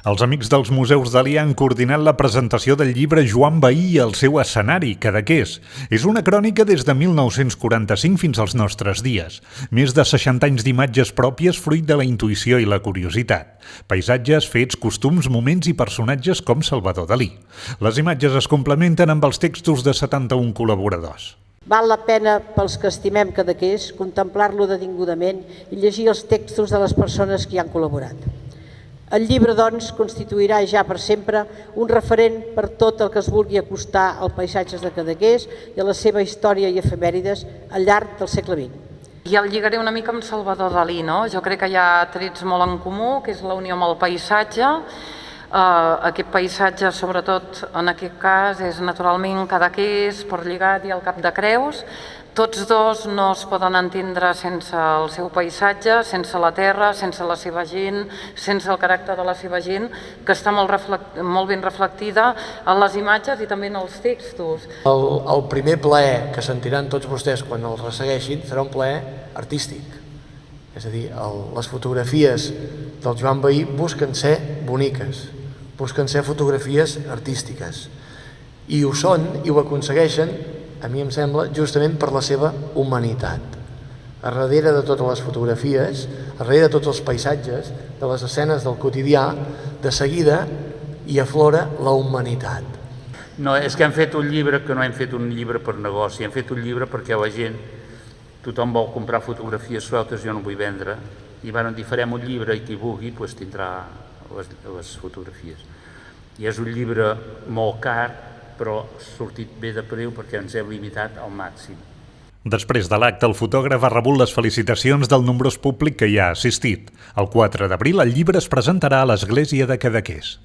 Els amics dels Museus Dalí han coordinat la presentació del llibre Joan Bahí i el seu escenari, Cadaqués. És una crònica des de 1945 fins als nostres dies. Més de 60 anys d'imatges pròpies fruit de la intuïció i la curiositat. Paisatges, fets, costums, moments i personatges com Salvador Dalí. Les imatges es complementen amb els textos de 71 col·laboradors. Val la pena pels que estimem Cadaqués contemplar-lo detingudament i llegir els textos de les persones que hi han col·laborat. El llibre, doncs, constituirà ja per sempre un referent per tot el que es vulgui acostar als paisatges de Cadaqués i a la seva història i efemèrides al llarg del segle XX. I el lligaré una mica amb Salvador Dalí, no? Jo crec que hi ha trets molt en comú, que és la unió amb el paisatge. Aquest paisatge, sobretot en aquest cas, és naturalment Cadaqués, Portlligat i el Cap de Creus. Tots dos no es poden entendre sense el seu paisatge, sense la terra, sense la seva gent, sense el caràcter de la seva gent, que està molt ben reflectida en les imatges i també en els textos. El primer plaer que sentiran tots vostès quan el ressegueixin serà un plaer artístic. És a dir, les fotografies del Joan Bahí busquen ser boniques, busquen ser fotografies artístiques. I ho són i ho aconsegueixen, a mi em sembla, justament per la seva humanitat. A darrere de totes les fotografies, a darrere de tots els paisatges, de les escenes del quotidià, de seguida hi aflora la humanitat. No, és que hem fet un llibre que no hem fet un llibre per negoci, hem fet un llibre perquè la gent, tothom vol comprar fotografies sueltes, jo no vull vendre, i van dir farem un llibre i qui vulgui tindrà les fotografies. I és un llibre molt car, però ha sortit bé de preu perquè ens hem limitat al màxim. Després de l'acte, el fotògraf ha rebut les felicitacions del nombrós públic que hi ha assistit. El 4 d'abril el llibre es presentarà a l'església de Cadaqués.